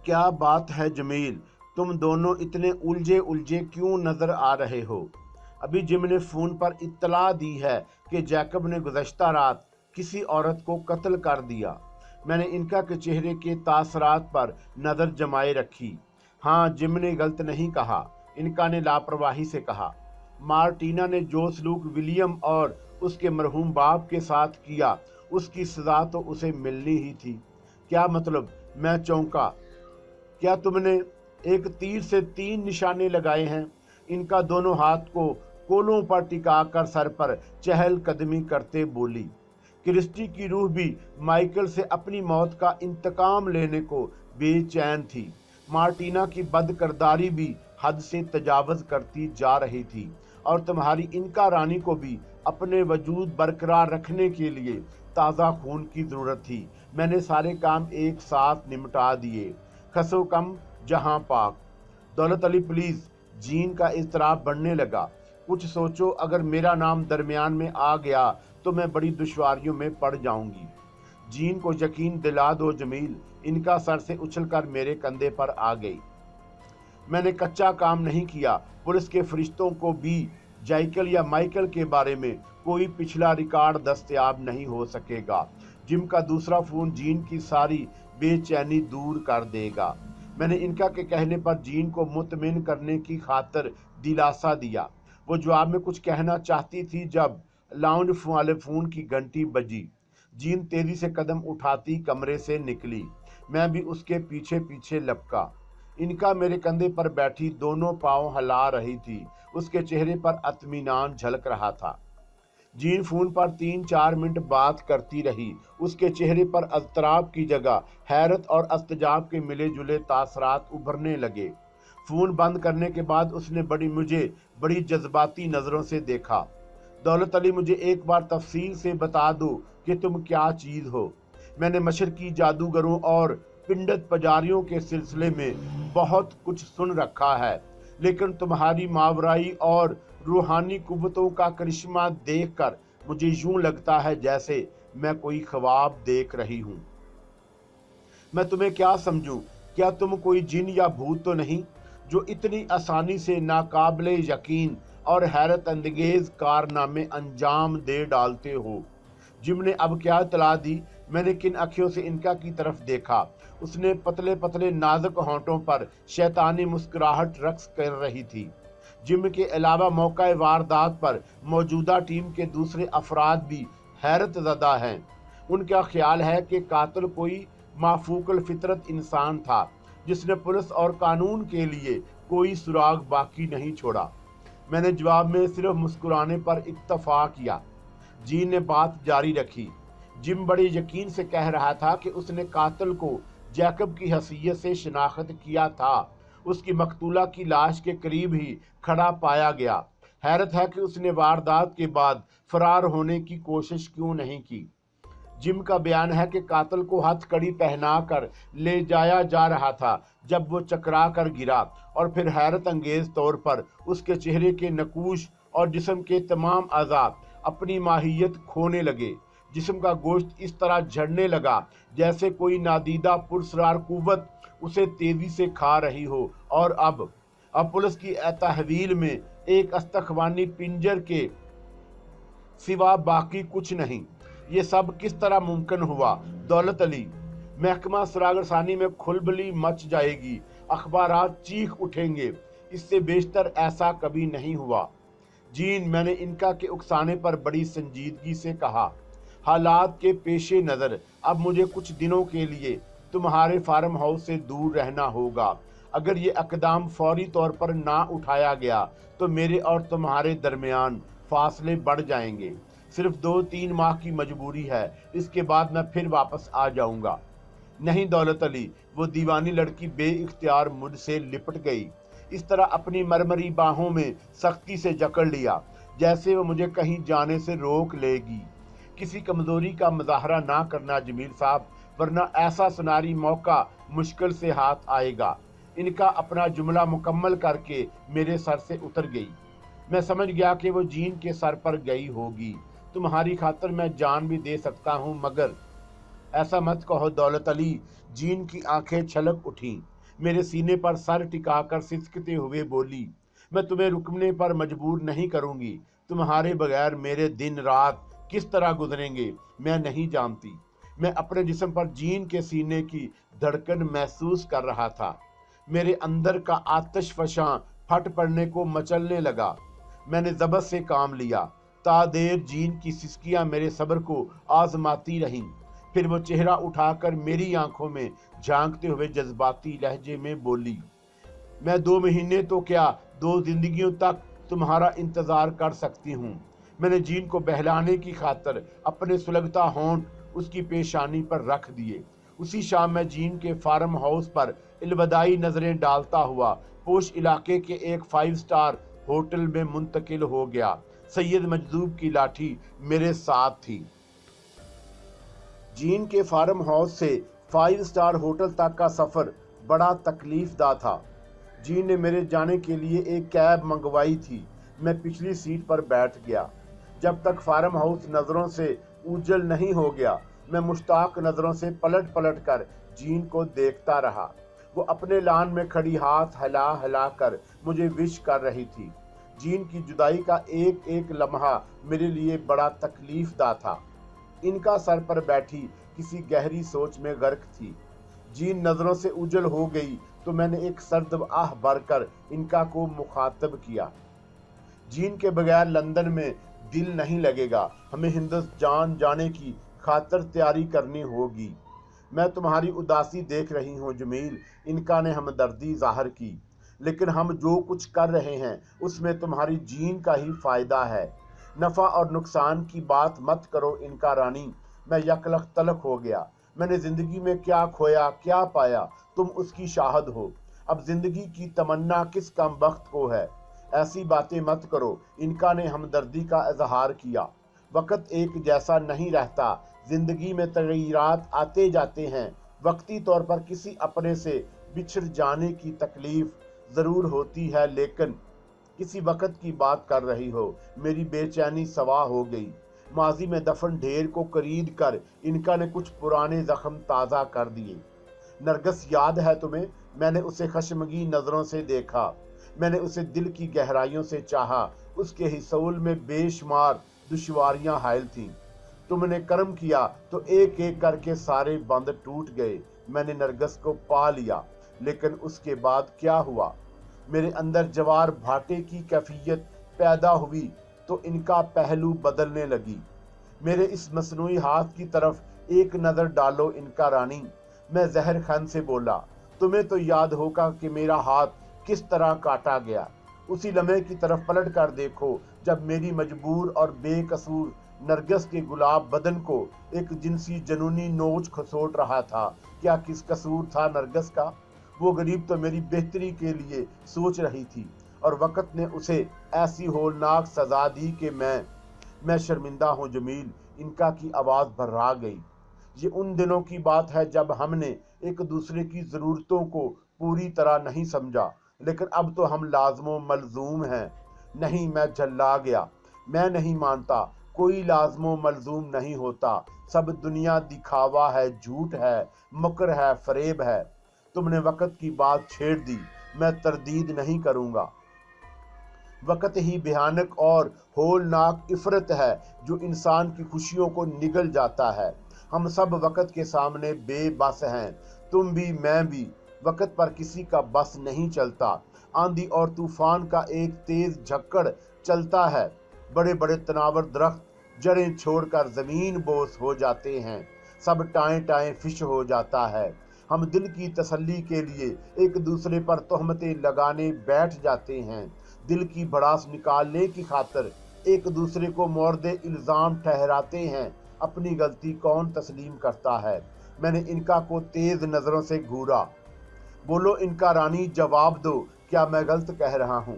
क्या बात है जमील, तुम दोनों इतने उलझे उलझे क्यों नजर आ रहे हो? अभी जिम ने फ़ोन पर इत्तला दी है कि जैकब ने गुज़श्ता रात किसी औरत को कत्ल कर दिया। मैंने इनका के चेहरे के तासरात पर नज़र जमाए रखी। हाँ, जिम ने गलत नहीं कहा, इनका ने लापरवाही से कहा। मार्टिना ने जो सलूक विलियम और उसके मरहूम बाप के साथ किया, उसकी सज़ा तो उसे मिलनी ही थी। क्या मतलब? मैं चौंका। क्या तुमने एक तीर से 3 निशाने लगाए हैं? इनका दोनों हाथ को कोलों पर टिकाकर सर पर चहलकदमी करते बोली। क्रिस्टी की रूह भी माइकल से अपनी मौत का इंतकाम लेने को बेचैन थी। मार्टिना की बदकिरदारी भी हद से तजावज़ करती जा रही थी और तुम्हारी इनका रानी को भी अपने वजूद बरकरार रखने के लिए ताज़ा खून की ज़रूरत थी। मैंने सारे काम एक साथ निपटा दिए। खसो कम जहां पाक। दौलत अली प्लीज़। जीन का इज़्तिराब बढ़ने लगा। कुछ सोचो, अगर मेरा नाम दरमियान में आ गया तो मैं बड़ी दुश्वारियों में पड़ जाऊंगी। जीन को यकीन दिला दो जमील। इनका सर से उछलकर मेरे कंधे पर आ गई। मैंने कच्चा काम नहीं किया। पुलिस के फरिश्तों को भी जैकल या माइकल के बारे में कोई पिछला रिकॉर्ड दस्तयाब नहीं हो सकेगा। जिम का दूसरा फ़ोन जीन की सारी बेचैनी दूर कर देगा। मैंने इनका के कहने पर जीन को मुतमिन करने की खातिर दिलासा दिया। वो जवाब में कुछ कहना चाहती थी जब लाउंज वाले फ़ोन की घंटी बजी। जीन तेजी से कदम उठाती कमरे से निकली। मैं भी उसके पीछे पीछे लपका। इनका मेरे कंधे पर बैठी दोनों पाँव हिला रही थी। उसके चेहरे पर इत्मीनान झलक रहा था। जीन फ़ोन पर 3-4 मिनट बात करती रही। उसके चेहरे पर अज़तराब की जगह हैरत और अस्तजाब के मिले जुले तासरात उभरने लगे। फ़ोन बंद करने के बाद उसने मुझे बड़ी जज्बाती नज़रों से देखा। दौलत अली, मुझे एक बार तफसील से बता दो कि तुम क्या चीज़ हो। मैंने मशरकी जादूगरों और पिंडत पुजारियों के सिलसिले में बहुत कुछ सुन रखा है, लेकिन तुम्हारी मावराई और रूहानी कुव्वतों का करिश्मा देखकर मुझे यूं लगता है जैसे मैं कोई ख्वाब देख रही हूं। मैं तुम्हें क्या समझूं? क्या तुम कोई जिन या भूत तो नहीं जो इतनी आसानी से नाकाबिले यकीन और हैरत अंगेज कारनामे अंजाम दे डालते हो? जिम ने अब क्या इत्तला दी? मैंने किन अखियों से इनका की तरफ देखा। उसने पतले पतले नाजुक होंठों पर शैतानी मुस्कुराहट रक्स कर रही थी। जिम के अलावा मौका वारदात पर मौजूदा टीम के दूसरे अफराद भी हैरत ज़दा हैं। उनका ख्याल है कि कातिल कोई माफूकल फितरत इंसान था जिसने पुलिस और कानून के लिए कोई सुराग बाकी नहीं छोड़ा। मैंने जवाब में सिर्फ मुस्कुराने पर इत्तफा किया। जीन ने बात जारी रखी। जिम बड़े यकीन से कह रहा था कि उसने कातिल को जैकब की हैसियत से शिनाख्त किया था। उसकी मकतूला की लाश के करीब ही खड़ा पाया गया। हैरत है कि उसने वारदात के बाद फरार होने की कोशिश क्यों नहीं की। जिम का बयान है कि कातिल को हथकड़ी पहनाकर ले जाया जा रहा था जब वो चकरा कर गिरा और फिर हैरत अंगेज तौर पर उसके चेहरे के नकूश और जिस्म के तमाम अज़ा अपनी माहियत खोने लगे। जिस्म का गोश्त इस तरह झड़ने लगा जैसे कोई नादीदा पुरस्रार कुव्वत उसे तेजी से खा रही हो। और अब पुलिस की तहवील में एक अस्तखवानी पिंजर के सिवा बाकी कुछ नहीं। ये सब किस तरह मुमकिन हुआ? दौलत अली, महकमा सुरागरसानी में खुलबली मच जाएगी, अखबारात चीख उठेंगे। इससे बेशतर ऐसा कभी नहीं हुआ। जीन, मैंने इनका के उकसाने पर बड़ी संजीदगी से कहा, हालात के पेशे नज़र अब मुझे कुछ दिनों के लिए तुम्हारे फार्म हाउस से दूर रहना होगा। अगर ये अकदाम फौरी तौर पर ना उठाया गया तो मेरे और तुम्हारे दरमियान फासले बढ़ जाएंगे। सिर्फ 2-3 माह की मजबूरी है, इसके बाद मैं फिर वापस आ जाऊंगा। नहीं दौलत अली, वो दीवानी लड़की बेइख्तियार मुझसे लिपट गई। इस तरह अपनी मरमरी बाहों में सख्ती से जकड़ लिया जैसे वो मुझे कहीं जाने से रोक लेगी। किसी कमजोरी का मुजाहरा ना करना जमील साहब, वरना ऐसा सुनारी मौका मुश्किल से हाथ आएगा। इनका अपना जुमला मुकम्मल करके मेरे सर से उतर गई। मैं समझ गया कि वो जीन के सर पर गई होगी। तुम्हारी खातिर मैं जान भी दे सकता हूँ, मगर ऐसा मत कहो दौलत अली। जीन की आंखें छलक उठीं। मेरे सीने पर सर टिकाकर सिसकते हुए बोली, मैं तुम्हें रुकने पर मजबूर नहीं करूंगी। तुम्हारे बगैर मेरे दिन रात किस तरह गुजरेंगे मैं नहीं जानती। मैं अपने जिस्म पर जीन के सीने की धड़कन महसूस कर रहा था। मेरे अंदर का आतिश फशां फट पड़ने को मचलने लगा। मैंने ज़बत से काम लिया। तादेर जीन की सिसकियां मेरे सब्र को आजमाती रहीं। फिर वो चेहरा उठाकर मेरी आंखों में झांकते हुए जज्बाती लहजे में बोली, मैं 2 महीने तो क्या 2 जिंदगियों तक तुम्हारा इंतजार कर सकती हूँ। मैंने जीन को बहलाने की खातर अपने सुलगता होंठ उसकी पेशानी पर रख दिए। उसी शाम मैं जीन के फार्म हाउस पर अलविदाई नजरें डालता हुआ पोश इलाके के एक 5 स्टार होटल में मुंतकिल हो गया। सैयद मजदूब की लाठी मेरे साथ थी। जीन के फार्म हाउस से 5 स्टार होटल तक का सफर बड़ा तकलीफदा था। जीन ने मेरे जाने के लिए एक कैब मंगवाई थी। मैं पिछली सीट पर बैठ गया। जब तक फार्म हाउस नजरों से उजल नहीं हो गया, मैं मुश्ताक नजरों से पलट पलट कर जीन को देखता रहा। वो अपने लान में खड़ी हाथ हिला हिला कर मुझे विश कर रही थी। जीन की जुदाई का एक एक लम्हा मेरे लिए बड़ा तकलीफदा था। इनका सर पर बैठी किसी गहरी सोच में गर्क थी। जीन नजरों से उजल हो गई तो मैंने एक सर्द आह भरकर इनका को मुखातब किया, जीन के बगैर लंदन में दिल नहीं लगेगा। हमें हिंदुस्तान जाने की खातर तैयारी करनी होगी। मैं तुम्हारी उदासी देख रही हूँ जमील, इनका ने हमदर्दी जाहिर की, लेकिन हम जो कुछ कर रहे हैं उसमें तुम्हारी जीन का ही फायदा है। नफा और नुकसान की बात मत करो इनका रानी। मैं यकलख तलख हो गया। मैंने जिंदगी में क्या खोया क्या पाया, तुम उसकी शाहद हो। अब जिंदगी की तमन्ना किस कम वक्त को है। ऐसी बातें मत करो, इनका ने हमदर्दी का इजहार किया। वक्त एक जैसा नहीं रहता, जिंदगी में तगयरात आते जाते हैं। वक्ती तौर पर किसी अपने से बिछड़ जाने की तकलीफ जरूर होती है, लेकिन किसी वक्त की बात कर रही हो। मेरी बेचैनी सवा हो गई। माजी में दफन ढेर को खरीद कर इनका ने कुछ पुराने जख्म ताज़ा कर दिए। नरगस याद है तुम्हें? मैंने उसे खशमगीन नजरों से देखा। मैंने उसे दिल की गहराइयों से चाहा। उसके हिस्सोल में बेशुमार दुश्वारियां हायल थीं। तुमने कर्म किया तो एक एक करके सारे बंद टूट गए। मैंने नरगस को पा लिया, लेकिन उसके बाद क्या हुआ? मेरे अंदर जवार भाटे की कैफियत पैदा हुई तो इनका पहलू बदलने लगी। मेरे इस मसनूई हाथ की तरफ एक नजर डालो इनका रानी। मैं जहर खान से बोला, तुम्हें तो याद होगा कि मेरा हाथ किस तरह काटा गया। उसी लम्हे की तरफ पलट कर देखो जब मेरी मजबूर और बेकसूर नरगिस के गुलाब बदन को एक जिनसी जनूनी नोच खसोट रहा था। क्या किस कसूर था नरगिस का? वो गरीब तो मेरी बेहतरी के लिए सोच रही थी और वक्त ने उसे ऐसी होलनाक सजा दी कि मैं शर्मिंदा हूँ जमील। इनका की आवाज़ भर्रा गई। ये उन दिनों की बात है जब हमने एक दूसरे की ज़रूरतों को पूरी तरह नहीं समझा, लेकिन अब तो हम लाजमो मलजूम हैं। नहीं, मैं झल्ला गया। मैं नहीं मानता, कोई लाजमो मलजूम नहीं होता। सब दुनिया दिखावा है, झूठ है, मकर है, फरेब है। तुमने वक्त की बात छेड़ दी, मैं तरदीद नहीं करूँगा। वक्त ही भयानक और होलनाक इफरत है जो इंसान की खुशियों को निगल जाता है। हम सब वक्त के सामने बेबस हैं, तुम भी मैं भी। वक्त पर किसी का बस नहीं चलता। आंधी और तूफान का एक तेज झक्कड़ चलता है। बड़े बड़े तनावर दरख्त जड़ें छोड़कर जमीन बोस हो जाते हैं। सब टाएं टाएं फिश हो जाता है। हम दिल की तसल्ली के लिए एक दूसरे पर तोहमतें लगाने बैठ जाते हैं। दिल की भड़ास निकालने की खातिर एक दूसरे को मोर्दे इल्ज़ाम ठहराते हैं। अपनी गलती कौन तस्लीम करता है? मैंने इनका को तेज नज़रों से घूरा। बोलो इनका रानी, जवाब दो, क्या मैं गलत कह रहा हूँ?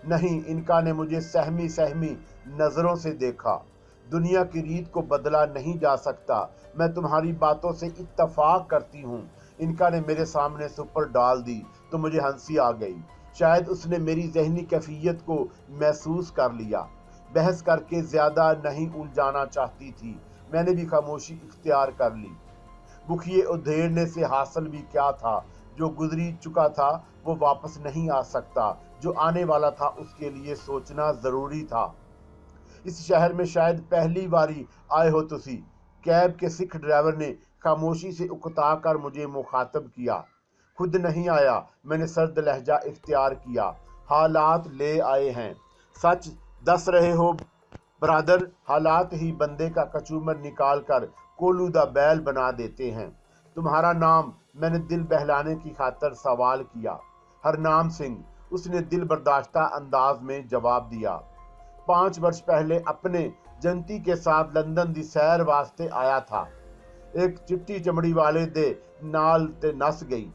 नहीं, इनका ने मुझे सहमी सहमी नज़रों से देखा। दुनिया की रीत को बदला नहीं जा सकता। मैं तुम्हारी बातों से इत्तफाक करती हूँ। इनका ने मेरे सामने सुपर डाल दी तो मुझे हंसी आ गई। शायद उसने मेरी जहनी कैफियत को महसूस कर लिया। बहस करके ज़्यादा नहीं उलझाना चाहती थी। मैंने भी खामोशी इख्तियार कर ली। बुखिए उधेड़ने से हासिल भी क्या था जो गुजरी चुका था वो वापस नहीं आ सकता, जो आने वाला था उसके लिए सोचना जरूरी था। इस शहर में शायद पहली बारी आए हो तुसी। कैब के सिख ड्राइवर ने खामोशी से उकता कर मुझे मुखातब किया। खुद नहीं आया, मैंने सर्द लहजा इख्तियार किया। हालात ले आए हैं। सच दस रहे हो ब्रादर, हालात ही बंदे का कचूमर निकाल कर कोलूदा बैल बना देते हैं। तुम्हारा नाम? मैंने दिल बहलाने की खातर सवाल किया। हरनाम सिंह, उसने दिल बर्दाश्ता अंदाज में जवाब दिया। 5 वर्ष पहले अपने जंती के साथ लंदन दी सैर वास्ते आया था। एक चिट्टी चमड़ी वाले दे नाल ते नस गई।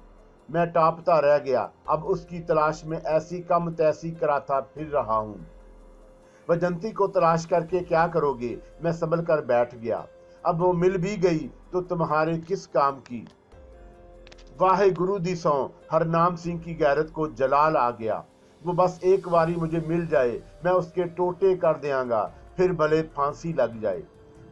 मैं टापता रह गया। अब उसकी तलाश में ऐसी कम तैसी कराता फिर रहा हूँ। वजंती को तलाश करके क्या करोगे? मैं संभल कर बैठ गया। अब वो मिल भी गई तो तुम्हारे किस काम की? वाहे गुरु दी सौ, हरनाम सिंह की गैरत को जलाल आ गया। वो बस एक बारी मुझे मिल जाए, मैं उसके टोटे कर देंगा, फिर भले फांसी लग जाए।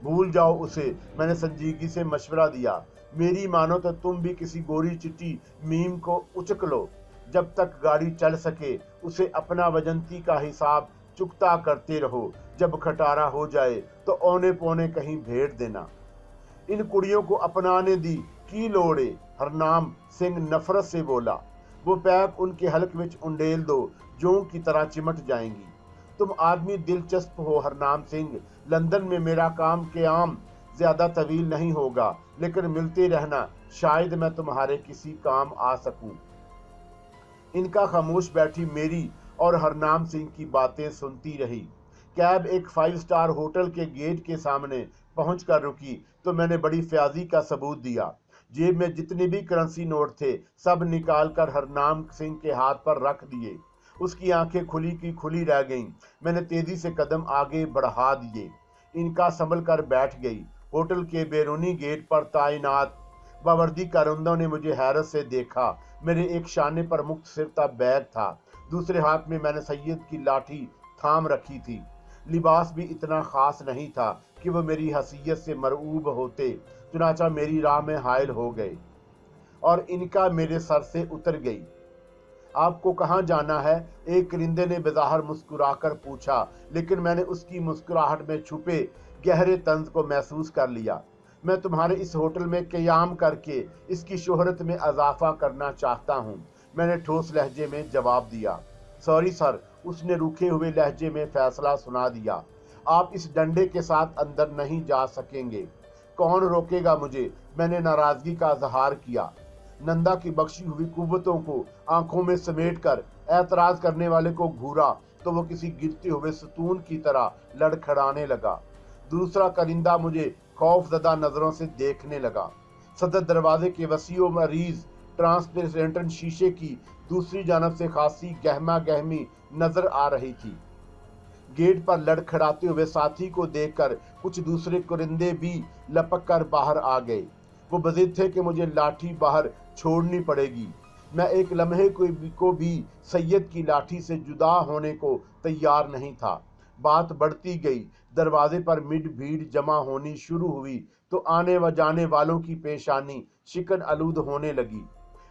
भूल जाओ उसे, मैंने संजीदगी से मशवरा दिया। मेरी मानो तो तुम भी किसी गोरी चिट्टी मीम को उचक लो। जब तक गाड़ी चल सके उसे अपना वजंती का हिसाब चुकता करते रहो। जब खटारा हो जाए तो औने पौने कहीं भेज देना। इन कुड़ियों को अपनाने दी की लोड़े, हरनाम सिंह नफरत से बोला। वो पैक उनके हलक विच उंडेल दो, जों की तरह चिमट जाएंगी। तुम आदमी दिलचस्प हो हरनाम सिंह। लंदन में मेरा काम क़याम ज्यादा तवील नहीं होगा, लेकिन मिलते रहना, शायद मैं तुम्हारे किसी काम आ सकूं। इनका खामोश बैठी मेरी और हरनाम सिंह की बातें सुनती रही। कैब एक 5 स्टार होटल के गेट के सामने पहुंचकर रुकी तो मैंने बड़ी फ्याजी का सबूत दिया। जेब में जितने भी करेंसी नोट थे सब निकाल कर हरनाम सिंह के हाथ पर रख दिए। उसकी आंखें खुली की खुली रह गईं। मैंने तेजी से कदम आगे बढ़ा दिए। इनका संभल कर बैठ गई। होटल के बैरूनी गेट पर तैनात बावर्दी कारिंदों ने मुझे हैरत से देखा। मेरे एक शाने पर मुख्तसर बैग था, दूसरे हाथ में मैंने सैयद की लाठी थाम रखी थी। लिबास भी इतना खास नहीं था कि वो मेरी हसीयत से मरऊब होते, चुनाचा मेरी राह में हायल हो गए और इनका मेरे सर से उतर गई। आपको कहाँ जाना है? एक करिंदे ने बेज़ाहिर मुस्कुराकर पूछा, लेकिन मैंने उसकी मुस्कुराहट में छुपे गहरे तंज को महसूस कर लिया। मैं तुम्हारे इस होटल में क़याम करके इसकी शोहरत में इजाफा करना चाहता हूँ, मैंने ठोस लहजे में जवाब दिया। सॉरी सर, उसने रूखे हुए लहजे में फैसला सुना दिया। आप इस डंडे के साथ अंदर नहीं जा सकेंगे। कौन रोकेगा मुझे? मैंने नाराजगी का इजहार किया। नंदा की बख्शी हुई कुव्वतों को आंखों में समेट कर एतराज करने वाले को घूरा तो वो किसी गिरते हुए सतून की तरह लड़खड़ाने लगा। दूसरा करिंदा मुझे खौफजदा नजरों से देखने लगा। सदर दरवाजे के वसीओ मरीज ट्रांसपेरेंट शीशे की दूसरी जानब से खासी गहमा गहमी नजर आ रही थी। गेट पर लड़खड़ाते हुए साथी को देखकर कुछ दूसरे कुरिंदे भी लपक कर बाहर आ गए। वो बज़िद थे कि मुझे लाठी बाहर छोड़नी पड़ेगी। मैं एक लम्हे को भी सैयद की लाठी से जुदा होने को तैयार नहीं था। बात बढ़ती गई। दरवाजे पर मिड भीड़ जमा होनी शुरू हुई तो आने व जाने वालों की पेशानी शिकन आलूद होने लगी।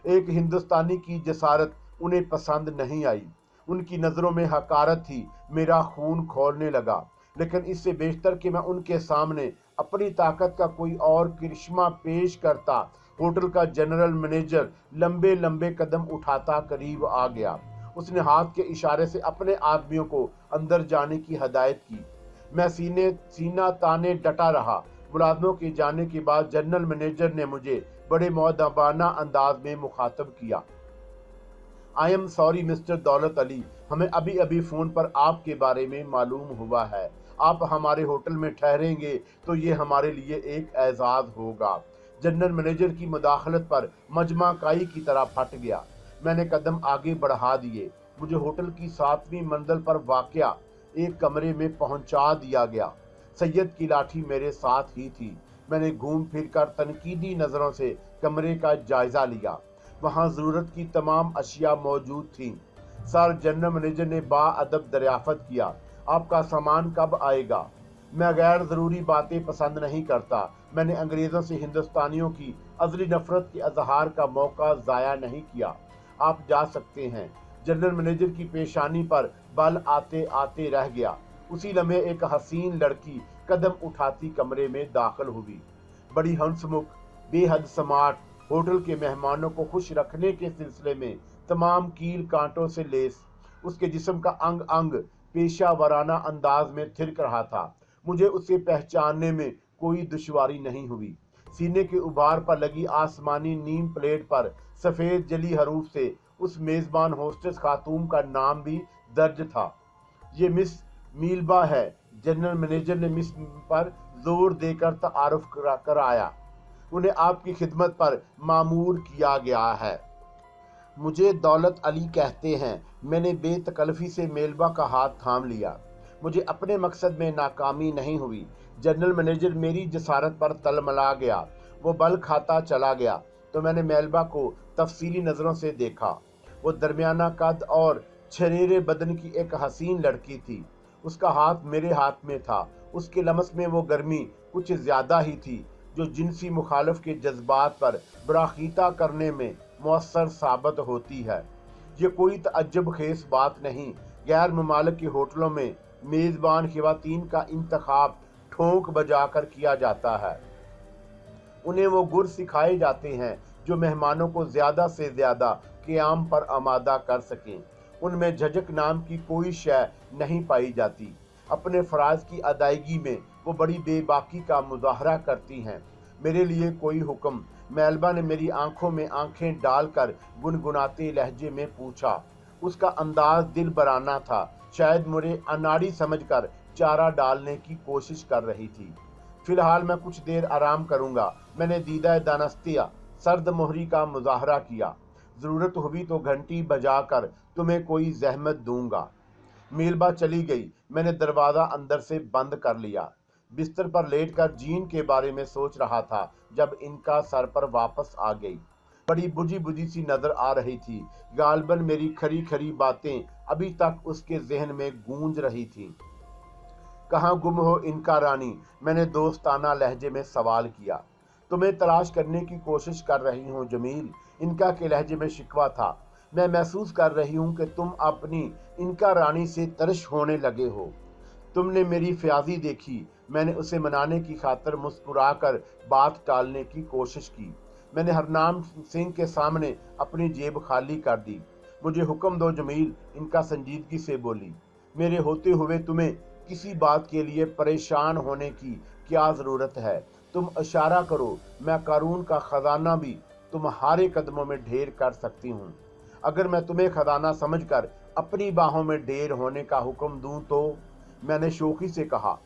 एक हिंदुस्तानी की जसारत उन्हें पसंद नहीं आई। उनकी नज़रों में हकारत थी। मेरा खून खौलने लगा, लेकिन इससे बेशतर कि मैं उनके सामने अपनी ताकत का कोई और करिश्मा पेश करता। होटल का जनरल मैनेजर लंबे लंबे कदम उठाता करीब आ गया। उसने हाथ के इशारे से अपने आदमियों को अंदर जाने की हदायत की। मैं सीना ताने डटा रहा। मुलाजमों के जाने के बाद जनरल मैनेजर ने मुझे बड़े मौदबाना अंदाज में मुखातब किया। आई एम सॉरी मिस्टर दौलत अली, हमें अभी अभी फ़ोन पर आपके बारे में मालूम हुआ है। आप हमारे होटल में ठहरेंगे तो ये हमारे लिए एक एजाज़ होगा। जनरल मैनेजर की मुदाखलत पर मजमा काई की तरह फट गया। मैंने कदम आगे बढ़ा दिए। मुझे होटल की 7वीं मंजिल पर वाक़या एक कमरे में पहुंचा दिया गया। सैयद की लाठी मेरे साथ ही थी। मैंने घूम फिर कर तनकीदी नज़रों से कमरे का जायज़ा लिया। वहाँ ज़रूरत की तमाम अशिया मौजूद थीं। सर, जनरल मैनेजर ने बाअदब दरियाफ़त किया, आपका सामान कब आएगा? मैं गैर ज़रूरी बातें पसंद नहीं करता, मैंने अंग्रेज़ों से हिंदुस्तानियों की अज़ली नफरत के इजहार का मौका ज़ाया नहीं किया। आप जा सकते हैं। जनरल मैनेजर की पेशानी पर बल आते आते रह गया। उसी लम्हे एक हसीन लड़की कदम उठाती कमरे में दाखिल हुई। बड़ी हंसमुख, बेहद स्मार्ट, होटल के मेहमानों को खुश रखने के सिलसिले में तमाम कील कांटों से लेस। उसके जिस्म का अंग अंग पेशा वराना अंदाज में थिरक रहा था। मुझे उसे पहचानने में कोई दुश्वारी नहीं हुई। सीने के उभार पर लगी आसमानी नीम प्लेट पर सफ़ेद जली हरूफ से उस मेज़बान होस्टेस खातून का नाम भी दर्ज था। ये मिस मीलबा है। जनरल मैनेजर ने मिस पर जोर देकर तारुफ कराया। उन्हें आपकी खिदमत पर मामूर किया गया है। मुझे दौलत अली कहते हैं। मैंने बेतकल्फी से मेलबा का हाथ थाम लिया। मुझे अपने मकसद में नाकामी नहीं हुई। जनरल मैनेजर मेरी जसारत पर तलमला गया। वो बल खाता चला गया तो मैंने मेलबा को तफसीली नज़रों से देखा। वो दरमियाना कद और छरेरे बदन की एक हसीन लड़की थी। उसका हाथ मेरे हाथ में था। उसके लमस में वो गर्मी कुछ ज़्यादा ही थी जो जिनसी मुखालिफ के जज्बात पर बराखीता करने में मौसर साबित होती है। ये कोई तअज्जुब खेस बात नहीं। गैर ममालिक के होटलों में मेज़बान ख़वातीन का इंतखाब ठोंक बजाकर किया जाता है। उन्हें वो गुर सिखाए जाते हैं जो मेहमानों को ज़्यादा से ज़्यादा क़याम पर आमादा कर सकें। उनमें झझक नाम की कोई शय नहीं पाई जाती। अपने फ़राज़ की अदायगी में वो बड़ी बेबाकी का मुज़ाहरा करती हैं। मेरे लिए कोई हुक्म? मेलबा ने मेरी आंखों में आंखें डालकर गुनगुनाते लहजे में पूछा। उसका अंदाज दिल बराना था। शायद मुझे अनाड़ी समझकर चारा डालने की कोशिश कर रही थी। फिलहाल मैं कुछ देर आराम करूंगा। मैंने दीदा दानस्तिया सर्द मोहरी का मुज़ाहरा किया। ज़रूरत हुई तो घंटी बजाकर तुम्हें कोई जहमत दूंगा। मीलबा चली गई। मैंने दरवाज़ा अंदर से बंद कर लिया। बिस्तर पर लेटकर जीन के बारे में सोच रहा था जब इनका सर पर वापस आ गई। बड़ी बुझी बुझी सी नजर आ रही थी। गालबन मेरी खरी खरी बातें अभी तक उसके जहन में गूंज रही थी। कहाँ गुम हो इनका रानी? मैंने दोस्ताना लहजे में सवाल किया। तुम्हें तलाश करने की कोशिश कर रही हूँ जमील, इनका के लहजे में शिकवा था। मैं महसूस कर रही हूँ कि तुम अपनी इनका रानी से तरश होने लगे हो। तुमने मेरी फ्याजी देखी। मैंने उसे मनाने की खातिर मुस्कुराकर बात टालने की कोशिश की। मैंने हरनाम सिंह के सामने अपनी जेब खाली कर दी। मुझे हुक्म दो जमील, इनका संजीदगी से बोली। मेरे होते हुए तुम्हें किसी बात के लिए परेशान होने की क्या ज़रूरत है? तुम इशारा करो, मैं कारून का ख़जाना भी तुम्हारे कदमों में ढेर कर सकती हूँ। अगर मैं तुम्हें खजाना समझकर अपनी बाहों में ढेर होने का हुक्म दूं तो? मैंने शोखी से कहा।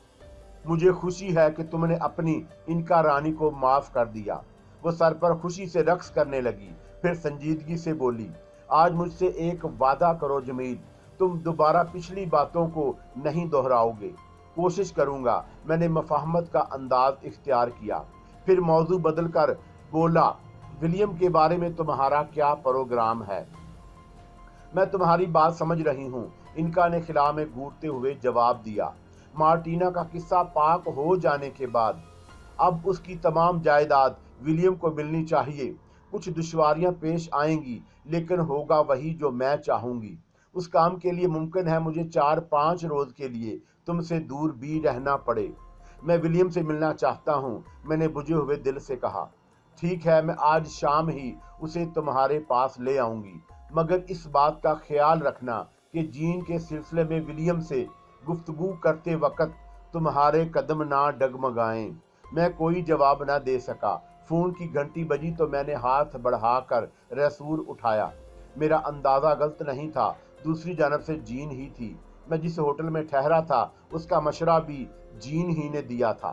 मुझे खुशी है कि तुमने अपनी इनका रानी को माफ़ कर दिया। वो सर पर खुशी से रक्स करने लगी। फिर संजीदगी से बोली, आज मुझसे एक वादा करो जमील, तुम दोबारा पिछली बातों को नहीं दोहराओगे। कोशिश करूंगा। मैंने मफाहमत का अंदाज इख्तियार किया। फिर मौजू बदल कर बोला, विलियम के बारे में तुम्हारा क्या प्रोग्राम है? मैं तुम्हारी बात समझ रही हूँ, इनका ने खिला में घूरते हुए जवाब दिया। मार्टिना का किस्सा पाक हो जाने के बाद अब उसकी तमाम जायदाद विलियम को मिलनी चाहिए। कुछ दुश्वारियां पेश आएंगी, लेकिन होगा वही जो मैं चाहूंगी। उस काम के लिए मुमकिन है मुझे 4-5 रोज के लिए तुमसे दूर भी रहना पड़े। मैं विलियम से मिलना चाहता हूँ, मैंने बुझे हुए दिल से कहा। ठीक है, मैं आज शाम ही उसे तुम्हारे पास ले आऊंगी, मगर इस बात का ख्याल रखना कि जीन के सिलसिले में विलियम से गुफ्तगू करते वक्त तुम्हारे कदम ना डगमगाएं। मैं कोई जवाब न दे सका। फ़ोन की घंटी बजी तो मैंने हाथ बढ़ाकर रसूल उठाया। मेरा अंदाज़ा गलत नहीं था, दूसरी जानब से जीन ही थी। मैं जिस होटल में ठहरा था उसका मशरा भी जीन ही ने दिया था।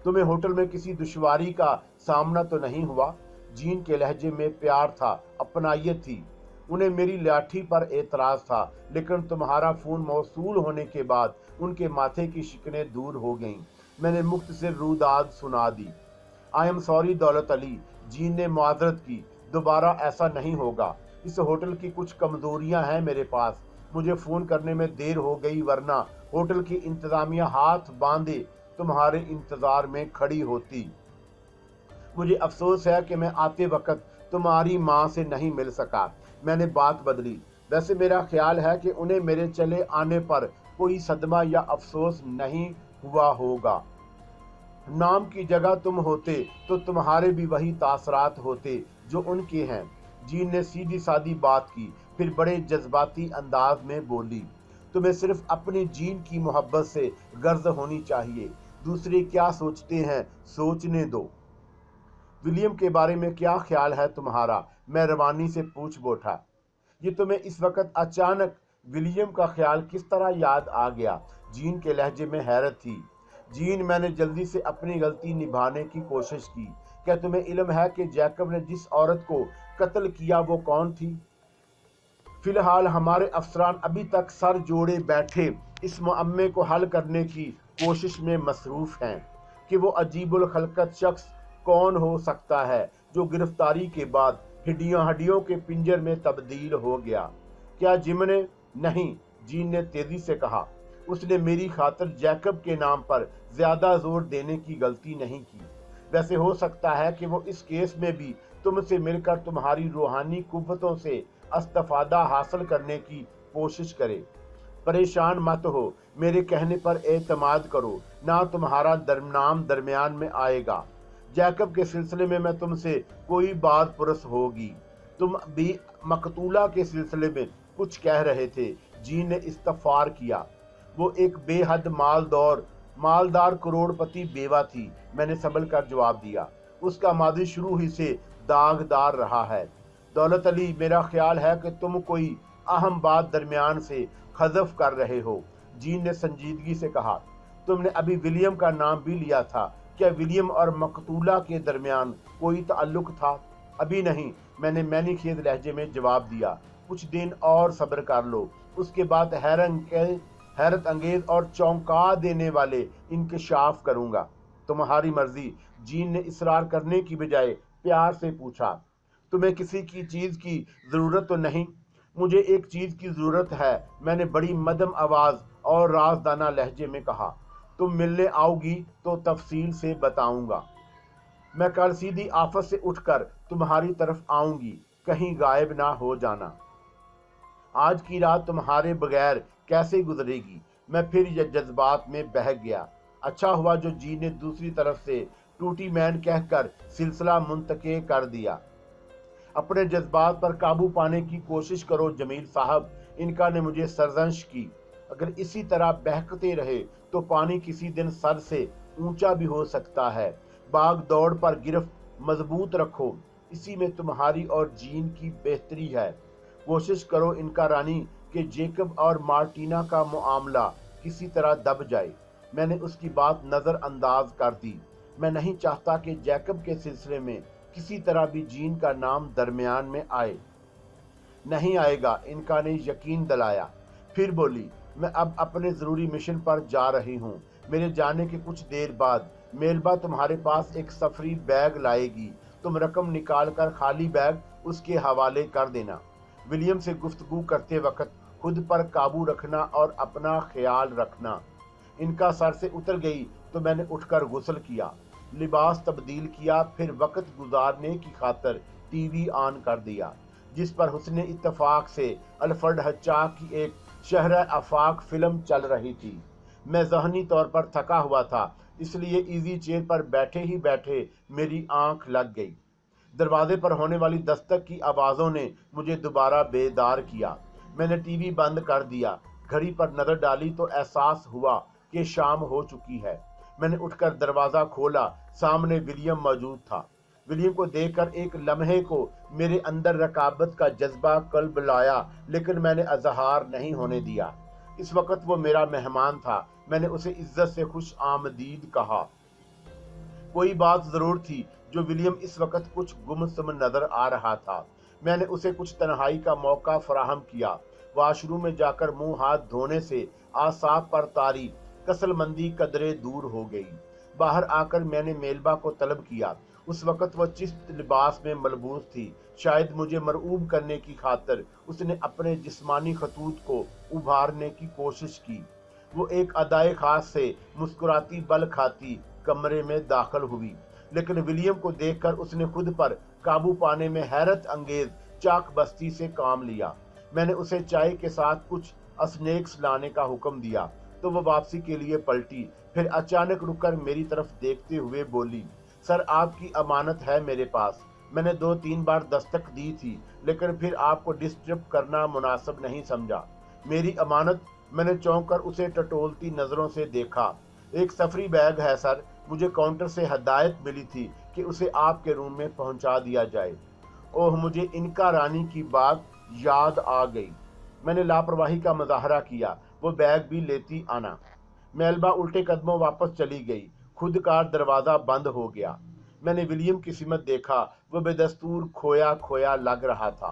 तुम्हें होटल में किसी दुश्वारी का सामना तो नहीं हुआ? जीन के लहजे में प्यार था, अपनायत थी। उन्हें मेरी लाठी पर एतराज़ था, लेकिन तुम्हारा फ़ोन मौसूल होने के बाद उनके माथे की शिकनें दूर हो गईं। मैंने मुख्तसर रूदाद सुना दी। आई एम सॉरी दौलत अली, जीन ने मुआज़रत की। दोबारा ऐसा नहीं होगा। इस होटल की कुछ कमज़ोरियां हैं मेरे पास। मुझे फ़ोन करने में देर हो गई, वरना होटल की इंतज़ामिया हाथ बांधे तुम्हारे इंतज़ार में खड़ी होती। मुझे अफसोस है कि मैं आते वक्त तुम्हारी माँ से नहीं मिल सका। मैंने बात बदली। वैसे मेरा ख्याल है कि उन्हें मेरे चले आने पर कोई सदमा या अफसोस नहीं हुआ होगा। नाम की जगह तुम होते तो तुम्हारे भी वही तासरात होते जो उनके हैं। जीन ने सीधी सादी बात की, फिर बड़े जज्बाती अंदाज में बोली, तुम्हें सिर्फ अपनी जीन की मोहब्बत से गर्ज होनी चाहिए। दूसरे क्या सोचते हैं सोचने दो। विलियम के बारे में क्या ख्याल है तुम्हारा? मैं रवानी से पूछ बैठा। ये तुम्हें इस वक्त अचानक विलियम का ख्याल किस तरह याद आ गया? जीन के लहजे में हैरत थी। जीन, मैंने जल्दी से अपनी गलती निभाने की कोशिश की। क्या तुम्हें इल्म है कि जैकब ने जिस औरत को कत्ल किया वो कौन थी? फिलहाल हमारे अफसरान अभी तक सर जोड़े बैठे इस मुअम्मे को हल करने की कोशिश में मसरूफ हैं कि वो अजीबुल खलकत शख्स कौन हो सकता है जो गिरफ्तारी के बाद हड्डियों के पिंजर में तब्दील हो गया। क्या जिम ने? नहीं, जीन ने तेजी से कहा। उसने मेरी खातिर जैकब के नाम पर ज्यादा जोर देने की गलती नहीं की। वैसे हो सकता है कि वो इस केस में भी तुमसे मिलकर तुम्हारी रूहानी कुव्वतों से इस्तिफादा हासिल करने की कोशिश करे। परेशान मत हो, मेरे कहने पर एतमाद करो, ना तुम्हारा नाम दरमियान में आएगा। जैकब के सिलसिले में मैं तुमसे कोई बात पुरस होगी। तुम भी मकतूला के सिलसिले में कुछ कह रहे थे। जीन ने इस्तफार किया। वो एक बेहद मालदार करोड़पति बेवा थी। मैंने संभल कर जवाब दिया। उसका मादी शुरू ही से दागदार रहा है। दौलत अली, मेरा ख्याल है कि तुम कोई अहम बात दरमियान से हज़फ कर रहे हो। जीन ने संजीदगी से कहा। तुमने अभी विलियम का नाम भी लिया था। क्या विलियम और मकतूला के दरमियान कोई ताल्लुक था? अभी नहीं, मैंने मैनीखेज लहजे में जवाब दिया। कुछ दिन और सब्र कर लो, उसके बाद हैरत अंगेज और चौंका देने वाले इंकशाफ करूंगा। तुम्हारी मर्जी। जीन ने इसरार करने की बजाय प्यार से पूछा। तुम्हें किसी की चीज की जरूरत तो नहीं? मुझे एक चीज की जरूरत है, मैंने बड़ी मध्यम आवाज और राजदाना लहजे में कहा। तुम मिलने आओगी तो तफसील से बताऊंगा। मैं कल सीधी आफत से उठकर तुम्हारी तरफ आऊंगी, कहीं गायब ना हो जाना। आज की रात तुम्हारे बगैर कैसे गुजरेगी? मैं फिर जज्बात में बह गया। अच्छा हुआ जो जी ने दूसरी तरफ से टूटी मैन कहकर सिलसिला मुंतके कर दिया। अपने जज्बात पर काबू पाने की कोशिश करो जमील साहब, इनका ने मुझे सरजंश की। अगर इसी तरह बहकते रहे तो पानी किसी दिन सर से ऊंचा भी हो सकता है। भाग दौड़ पर गिरफ्त मजबूत रखो, इसी में तुम्हारी और जीन की बेहतरी है। कोशिश करो इनका रानी कि जैकब और मार्टिना का मामला किसी तरह दब जाए। मैंने उसकी बात नज़रअंदाज कर दी। मैं नहीं चाहता कि जैकब के सिलसिले में किसी तरह भी जीन का नाम दरमियान में आए। नहीं आएगा, इनका ने यकीन दिलाया। फिर बोली, मैं अब अपने ज़रूरी मिशन पर जा रही हूँ। मेरे जाने के कुछ देर बाद मेलबा तुम्हारे पास एक सफरी बैग लाएगी। तुम रकम निकाल कर खाली बैग उसके हवाले कर देना। विलियम से गुफ्तगू करते वक्त खुद पर काबू रखना और अपना ख्याल रखना। इनका सर से उतर गई तो मैंने उठकर गुस्ल किया, लिबास तब्दील किया, फिर वक्त गुजारने की खातिर टीवी ऑन कर दिया, जिस पर हुस्ने इत्तफाक से अल्फ्रेड हिचकॉक की एक शहर आफाक फिल्म चल रही थी। मैं ज़हनी तौर पर थका हुआ था, इसलिए इजी चेयर पर बैठे ही बैठे मेरी आंख लग गई। दरवाजे पर होने वाली दस्तक की आवाज़ों ने मुझे दोबारा बेदार किया। मैंने टीवी बंद कर दिया। घड़ी पर नज़र डाली तो एहसास हुआ कि शाम हो चुकी है। मैंने उठकर दरवाज़ा खोला। सामने विलियम मौजूद था। विलियम को देखकर एक लम्हे को मेरे अंदर रकाबत का जज्बा कल्ब लाया, लेकिन मैंने अजहार नहीं होने दिया। इस वक्त वो मेरा मेहमान था। मैंने उसे इज्जत से खुश आमदीद कहा। कोई बात जरूर थी जो विलियम इस वक्त कुछ गुमसुम नजर आ रहा था। मैंने उसे कुछ तन्हाई का मौका फराहम किया। वाशरूम में जाकर मुंह हाथ धोने से आसाब पर तारी कसलमंदी कदरे दूर हो गई। बाहर आकर मैंने मेलबा को तलब किया। उस वक्त वह चिस्त लिबास में मलबूस थी। शायद मुझे मरऊब करने की खातिर उसने अपने जिस्मानी खतूत को उभारने की कोशिश की। वो एक अदाए खास से मुस्कुराती बल खाती कमरे में दाखिल हुई। लेकिन विलियम को देखकर उसने खुद पर काबू पाने में हैरत अंगेज चाक बस्ती से काम लिया। मैंने उसे चाय के साथ कुछ स्नैक्स लाने का हुक्म दिया तो वो वापसी के लिए पलटी। फिर अचानक रुककर मेरी तरफ देखते हुए बोली, सर आपकी अमानत है मेरे पास। मैंने 2-3 बार दस्तक दी थी, लेकिन फिर आपको डिस्टर्ब करना मुनासिब नहीं समझा। मेरी अमानत? मैंने चौंक कर उसे टटोलती नजरों से देखा। एक सफरी बैग है सर, मुझे काउंटर से हदायत मिली थी कि उसे आपके रूम में पहुंचा दिया जाए। ओह, मुझे इनका रानी की बात याद आ गई। मैंने लापरवाही का मुजाहरा किया, वो बैग भी लेती आना। मेलबा उल्टे कदमों वापस चली गई। खुद का दरवाजा बंद हो गया। मैंने विलियम की सिमत देखा, वो बेदस्तूर खोया खोया लग रहा था।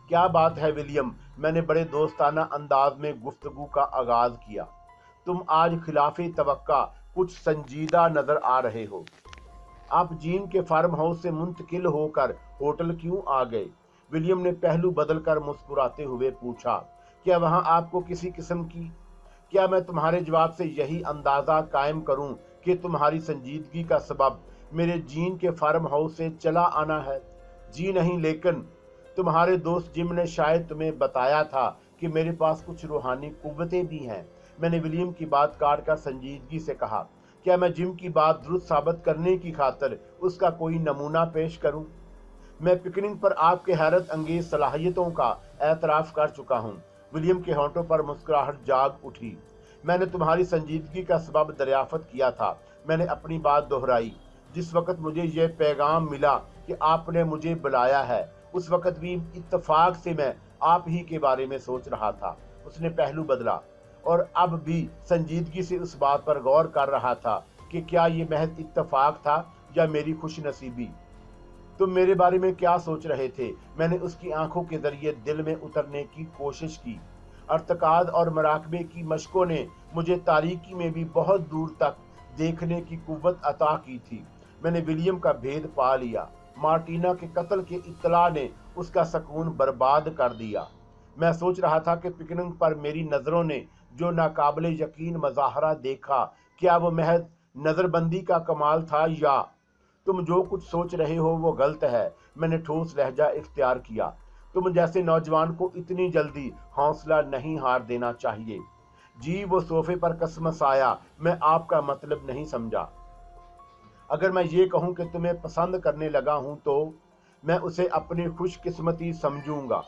क्या बात है विलियम? मैंने बड़े दोस्ताना अंदाज में गुफ्तगू का आगाज किया। तुम आज खिलाफे तवक्का कुछ संजीदा नजर आ रहे हो। आप जीन के फार्म हाउस से मुंतकिल होकर होटल क्यों आ गए? विलियम ने पहलू बदलकर मुस्कुराते हुए पूछा। क्या वहां आपको किसी किस्म की? क्या मैं तुम्हारे जवाब से यही अंदाजा कायम करूं कि तुम्हारी संजीदगी का सबब मेरे जीन के फार्म हाउस से चला आना है? जी नहीं, लेकिन तुम्हारे दोस्त जिम ने शायद तुम्हें बताया था कि मेरे पास कुछ रूहानी कुव्वतें भी हैं। मैंने विलियम की बात काटकर संजीदगी से कहा, क्या मैं जिम की बात दुरुस्त साबित करने की खातिर उसका कोई नमूना पेश करूं? मैं पिकनिक पर आपके हैरत अंगेज सलाहियतों का एतराफ कर चुका हूं। विलियम के होंठों पर मुस्कुराहट जाग उठी। मैंने तुम्हारी संजीदगी का सबब दरियाफ्त किया था। मैंने अपनी बात दोहराई। जिस वक्त मुझे यह पैगाम मिला कि आपने मुझे बुलाया है, उस वक्त भी इत्तफाक से मैं आप ही के बारे में सोच रहा था। उसने पहलू बदला और अब भी संजीदगी से उस बात पर गौर कर रहा था कि क्या ये महज इत्तफाक था या मेरी खुश नसीबी। तुम मेरे बारे में क्या सोच रहे थे? मैंने उसकी आंखों के जरिए दिल में उतरने की कोशिश की। अर्तकाद और मराकबे की मशकों ने मुझे तारीकी में भी बहुत दूर तक देखने की कुव्वत अता की थी। मैंने विलियम का भेद पा लिया। मार्टिना के कत्ल के इत्तला ने उसका सुकून बर्बाद कर दिया। मैं सोच रहा था कि पिकनिक पर मेरी नज़रों ने जो नाकाबिले यकीन मज़ाहरा देखा, क्या वो महज नज़रबंदी का कमाल था या तुम जो कुछ सोच रहे हो वो गलत है। मैंने ठोस लहजा इख्तियार किया। तुम जैसे नौजवान को इतनी जल्दी हौसला नहीं हार देना चाहिए। जी, वो सोफे पर कसमसाया। मैं आपका मतलब नहीं समझा। अगर मैं ये कहूं कि तुम्हें पसंद करने लगा हूं तो मैं उसे अपनी खुशकिस्मती समझूंगा।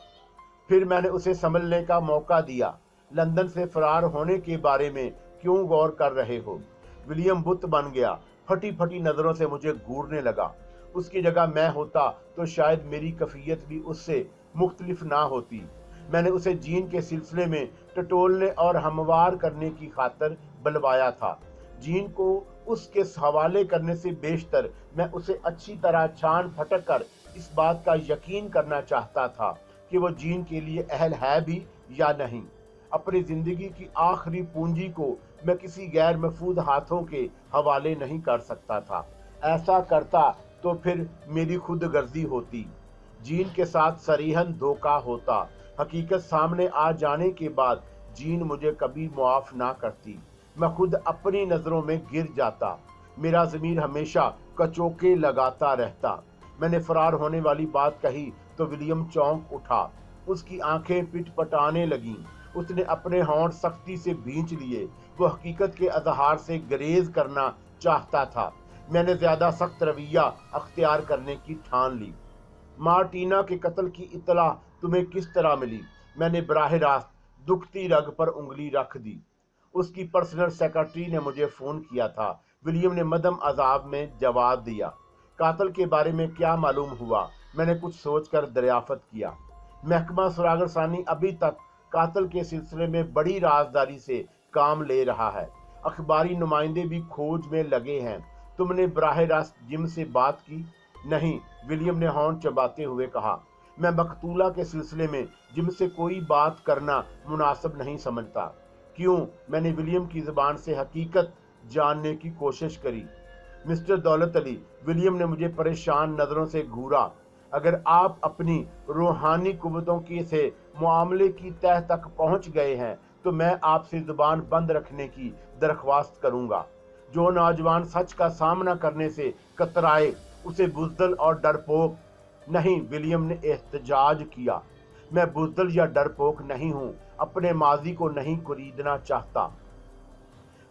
फिर मैंने उसे समझने का मौका दिया। लंदन से फरार होने के बारे में क्यों गौर कर रहे हो? विलियम बुत बन गया। फटी फटी नजरों से मुझे घूरने लगा। उसकी जगह मैं होता तो शायद मेरी कैफियत भी उससे मुख्तलिफ ना होती। मैंने उसे जीन के सिलसिले में टटोलने और हमवार करने की खातिर बुलवाया था। जीन को उसके हवाले करने से बेशतर मैं उसे अच्छी तरह छान फटक कर इस बात का यकीन करना चाहता था कि वो जीन के लिए अहल है भी या नहीं। अपनी जिंदगी की आखिरी पूंजी को मैं किसी गैर महफूज हाथों के हवाले नहीं कर सकता था। ऐसा करता तो फिर मेरी खुद गर्जी होती, जीन के साथ सरीहन धोखा होता। हकीकत सामने आ जाने के बाद जीन मुझे कभी मुआफ ना करती। मैं खुद अपनी नजरों में गिर जाता। मेरा ज़मीर हमेशा कचोके लगाता रहता। मैंने फरार होने वाली बात कही तो विलियम चौंक उठा। उसकी आंखें पिटपटाने लगीं। उसने अपने होंठ सख्ती से भींच लिए। वो हकीकत के अजहार से गुरेज करना चाहता था। मैंने ज्यादा सख्त रवैया अख्तियार करने की ठान ली। मार्टिना के कत्ल की इत्तला तुम्हें किस तरह मिली? मैंने बराह रास्त दुखती रग पर उंगली रख दी। उसकी पर्सनल सेक्रेटरी ने मुझे फोन किया था। विलियम ने मदम अजाब में जवाब दिया। कातल के बारे में क्या मालूम हुआ? मैंने कुछ सोचकर दरियाफ्त किया। महकमा सुरागरसानी अभी तक कातल के सिलसिले में बड़ी राजदारी से काम ले रहा है। अखबारी नुमाइंदे भी खोज में लगे हैं। तुमने बराह रास्त जिम से बात की? नहीं, विलियम ने होंठ चबाते हुए कहा। मैं मकतूला के सिलसिले में जिम से कोई बात करना मुनासिब नहीं समझता। क्यों? मैंने विलियम की ज़बान से हकीकत जानने की कोशिश करी। मिस्टर दौलत अली, विलियम ने मुझे परेशान नज़रों से घूरा। अगर आप अपनी रूहानी कुव्वतों की से मामले की तह तक पहुंच गए हैं तो मैं आपसे ज़ुबान बंद रखने की दरख्वास्त करूंगा। जो नौजवान सच का सामना करने से कतराए उसे बुज़दिल और डरपोक नहीं, विलियम ने एहतजाज किया। मैं बुज़दिल या डरपोक नहीं हूं, अपने माजी को नहीं खरीदना चाहता।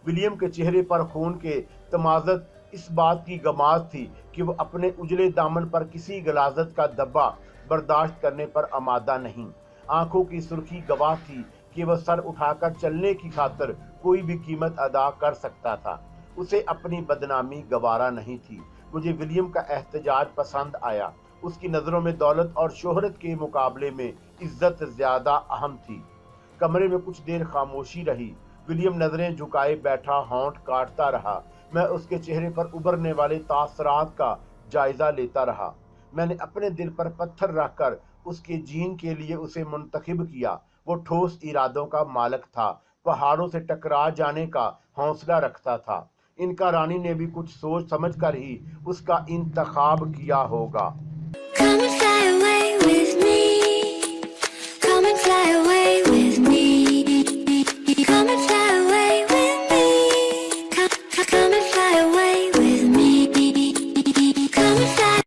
विलियम के चेहरे पर खून के तमाज़त इस बात की गमाज़ थी कि वो अपने उजले दामन पर किसी गलाजत का दब्बा बर्दाश्त करने पर आमादा नहीं। आंखों की सुर्खी गवाह थी कि वह सर उठाकर चलने की खातिर कोई भी कीमत अदा कर सकता था। उसे अपनी बदनामी गवारा नहीं थी। मुझे विलियम का एहतजाज पसंद आया। उसकी नज़रों में दौलत और शोहरत के मुकाबले में इज्जत ज्यादा अहम थी। कमरे में कुछ देर खामोशी रही। विलियम नजरें झुकाए बैठा होंठ काटता रहा। मैं उसके चेहरे पर उभरने वाले तासरात का जायजा लेता रहा। मैंने अपने दिल पर पत्थर रखकर उसके जीन के लिए उसे मुंतखब किया। वो ठोस इरादों का मालिक था, पहाड़ों से टकरा जाने का हौसला रखता था। इनका रानी ने भी कुछ सोच समझ कर ही उसका इंतखाब किया होगा।